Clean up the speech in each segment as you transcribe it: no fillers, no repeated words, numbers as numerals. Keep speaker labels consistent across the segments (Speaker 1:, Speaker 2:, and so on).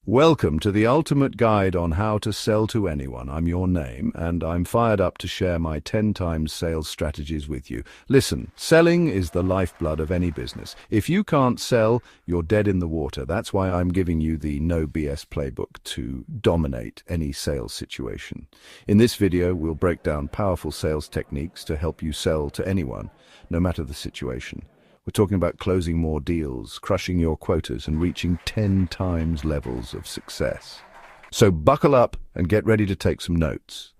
Speaker 1: Welcome to the ultimate guide on how to sell to anyone. I'm your name, and I'm fired up to share my 10 times sales strategies with you. Listen, selling is the lifeblood of any business. If you can't sell, you're dead in the water. That's why I'm giving you the no BS playbook to dominate any sales situation. In this video, we'll break down powerful sales techniques to help you sell to anyone, no matter the situation. We're talking about closing more deals, crushing your quotas, and reaching 10 times levels of success. So buckle up and get ready to take some notes.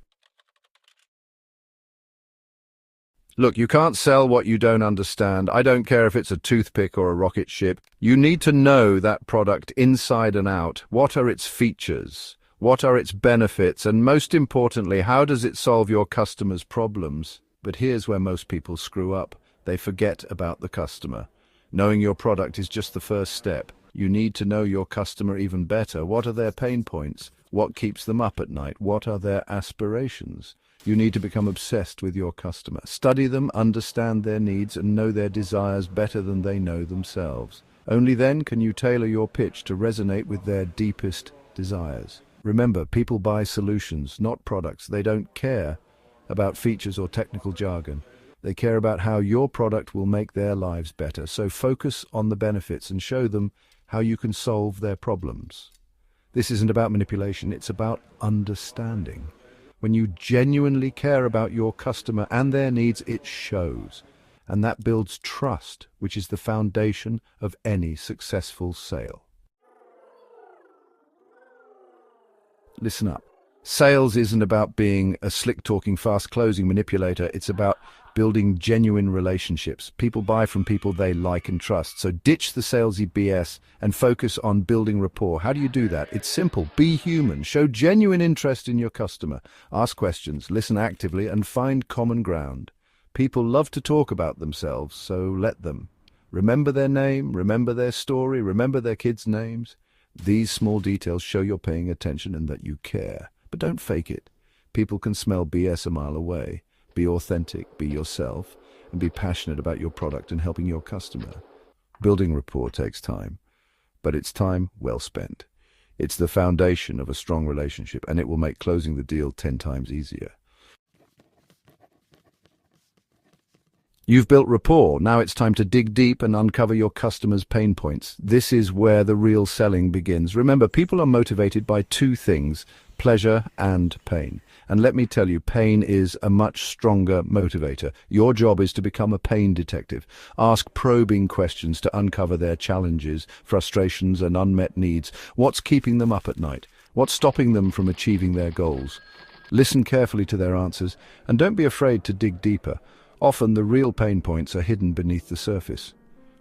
Speaker 1: Look, you can't sell what you don't understand. I don't care if it's a toothpick or a rocket ship. You need to know that product inside and out. What are its features? What are its benefits? And most importantly, how does it solve your customers' problems? But here's where most people screw up. They forget about the customer. Knowing your product is just the first step. You need to know your customer even better. What are their pain points? What keeps them up at night? What are their aspirations? You need to become obsessed with your customer. Study them, understand their needs, and know their desires better than they know themselves. Only then can you tailor your pitch to resonate with their deepest desires. Remember, people buy solutions, not products. They don't care about features or technical jargon. They care about how your product will make their lives better. So focus on the benefits and show them how you can solve their problems. This isn't about manipulation, it's about understanding. When you genuinely care about your customer and their needs, it shows. And that builds trust, which is the foundation of any successful sale. Listen up. Sales isn't about being a slick-talking, fast-closing manipulator. It's about building genuine relationships. People buy from people they like and trust. So ditch the salesy BS and focus on building rapport. How do you do that? It's simple. Be human. Show genuine interest in your customer. Ask questions, listen actively, and find common ground. People love to talk about themselves, so let them. Remember their name, remember their story, remember their kids' names. These small details show you're paying attention and that you care. But don't fake it. People can smell BS a mile away. Be authentic, be yourself, and be passionate about your product and helping your customer. Building rapport takes time, but it's time well spent. It's the foundation of a strong relationship, and it will make closing the deal 10 times easier. You've built rapport. Now it's time to dig deep and uncover your customers' pain points. This is where the real selling begins. Remember, people are motivated by two things: pleasure and pain. And let me tell you, pain is a much stronger motivator. Your job is to become a pain detective. Ask probing questions to uncover their challenges, frustrations, and unmet needs. What's keeping them up at night? What's stopping them from achieving their goals? Listen carefully to their answers, and don't be afraid to dig deeper. Often the real pain points are hidden beneath the surface.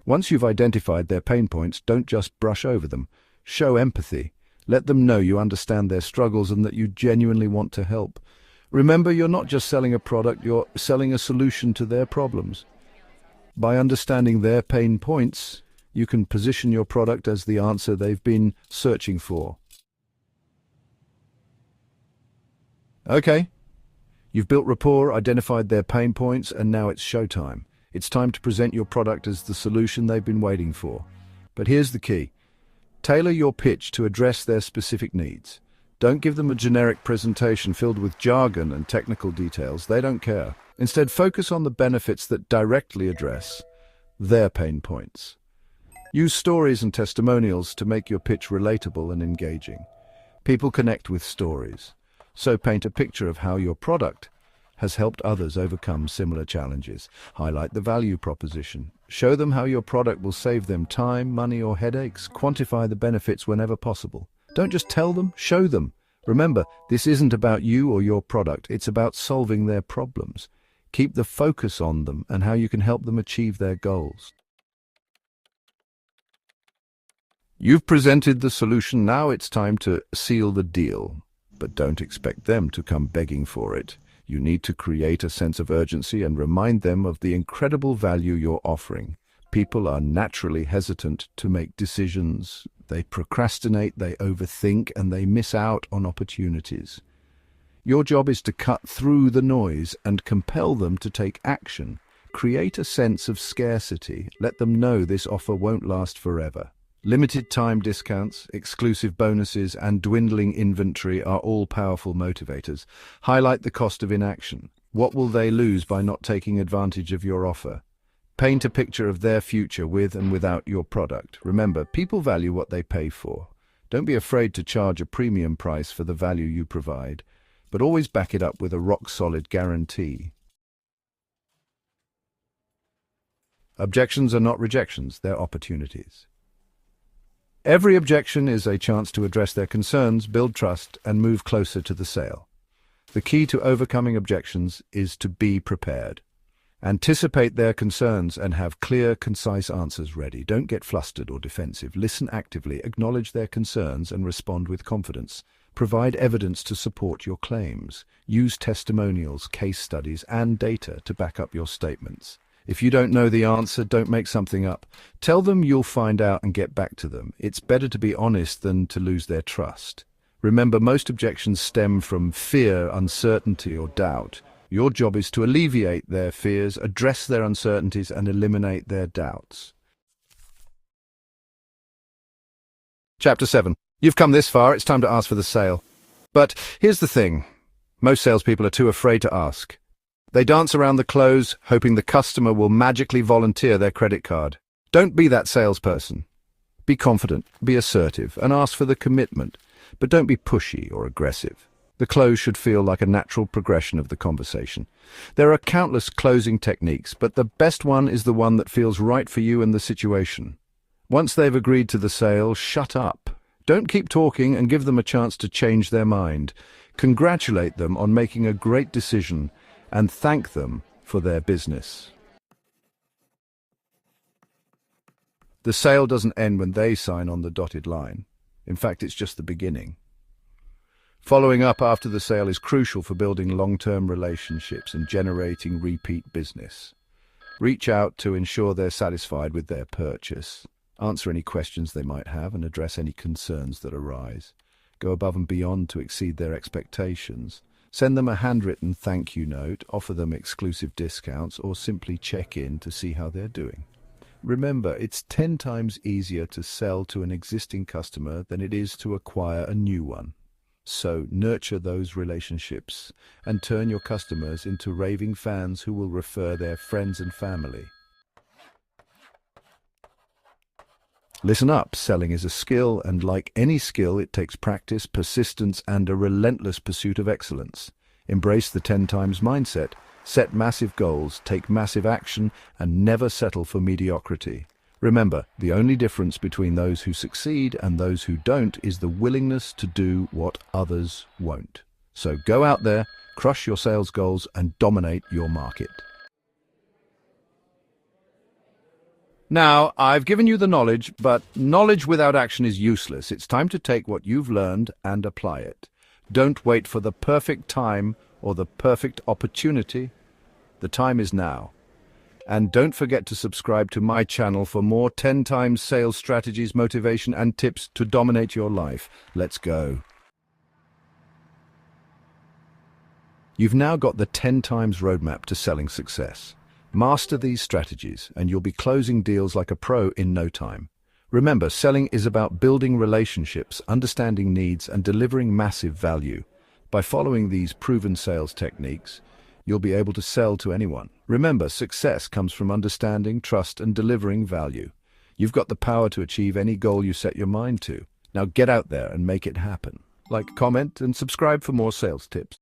Speaker 1: Once you've identified their pain points, don't just brush over them. Show empathy. Let them know you understand their struggles and that you genuinely want to help. Remember, you're not just selling a product, you're selling a solution to their problems. By understanding their pain points, you can position your product as the answer they've been searching for. Okay. You've built rapport, identified their pain points, and now it's showtime. It's time to present your product as the solution they've been waiting for. But here's the key. Tailor your pitch to address their specific needs. Don't give them a generic presentation filled with jargon and technical details. They don't care. Instead, focus on the benefits that directly address their pain points. Use stories and testimonials to make your pitch relatable and engaging. People connect with stories. So paint a picture of how your product has helped others overcome similar challenges. Highlight the value proposition. Show them how your product will save them time, money, or headaches. Quantify the benefits whenever possible. Don't just tell them, show them. Remember, this isn't about you or your product. It's about solving their problems. Keep the focus on them and how you can help them achieve their goals. You've presented the solution. Now it's time to seal the deal. But don't expect them to come begging for it. You need to create a sense of urgency and remind them of the incredible value you're offering. People are naturally hesitant to make decisions. They procrastinate, they overthink, and they miss out on opportunities. Your job is to cut through the noise and compel them to take action. Create a sense of scarcity. Let them know this offer won't last forever. Limited time discounts, exclusive bonuses, and dwindling inventory are all powerful motivators. Highlight the cost of inaction. What will they lose by not taking advantage of your offer? Paint a picture of their future with and without your product. Remember, people value what they pay for. Don't be afraid to charge a premium price for the value you provide, but always back it up with a rock-solid guarantee. Objections are not rejections, they're opportunities. Every objection is a chance to address their concerns, build trust, and move closer to the sale. The key to overcoming objections is to be prepared. Anticipate their concerns and have clear, concise answers ready. Don't get flustered or defensive. Listen actively, acknowledge their concerns, and respond with confidence. Provide evidence to support your claims. Use testimonials, case studies, and data to back up your statements. If you don't know the answer, don't make something up. Tell them you'll find out and get back to them. It's better to be honest than to lose their trust. Remember, most objections stem from fear, uncertainty, or doubt. Your job is to alleviate their fears, address their uncertainties, and eliminate their doubts. Chapter 7. You've come this far, it's time to ask for the sale. But here's the thing. Most salespeople are too afraid to ask. They dance around the close, hoping the customer will magically volunteer their credit card. Don't be that salesperson. Be confident, be assertive, and ask for the commitment. But don't be pushy or aggressive. The close should feel like a natural progression of the conversation. There are countless closing techniques, but the best one is the one that feels right for you and the situation. Once they've agreed to the sale, shut up. Don't keep talking and give them a chance to change their mind. Congratulate them on making a great decision and thank them for their business. The sale doesn't end when they sign on the dotted line. In fact, it's just the beginning. Following up after the sale is crucial for building long-term relationships and generating repeat business. Reach out to ensure they're satisfied with their purchase. Answer any questions they might have and address any concerns that arise. Go above and beyond to exceed their expectations. Send them a handwritten thank you note, offer them exclusive discounts, or simply check in to see how they're doing. Remember, it's 10 times easier to sell to an existing customer than it is to acquire a new one. So nurture those relationships and turn your customers into raving fans who will refer their friends and family. Listen up, selling is a skill, and like any skill, it takes practice, persistence, and a relentless pursuit of excellence. Embrace the 10 times mindset, set massive goals, take massive action, and never settle for mediocrity. Remember, the only difference between those who succeed and those who don't is the willingness to do what others won't. So go out there, crush your sales goals, and dominate your market. Now, I've given you the knowledge, but knowledge without action is useless. It's time to take what you've learned and apply it. Don't wait for the perfect time or the perfect opportunity. The time is now. And don't forget to subscribe to my channel for more 10 times sales strategies, motivation, and tips to dominate your life. Let's go. You've now got the 10 times roadmap to selling success. Master these strategies, and you'll be closing deals like a pro in no time. Remember, selling is about building relationships, understanding needs, and delivering massive value. By following these proven sales techniques, you'll be able to sell to anyone. Remember, success comes from understanding, trust, and delivering value. You've got the power to achieve any goal you set your mind to. Now get out there and make it happen. Like, comment, and subscribe for more sales tips.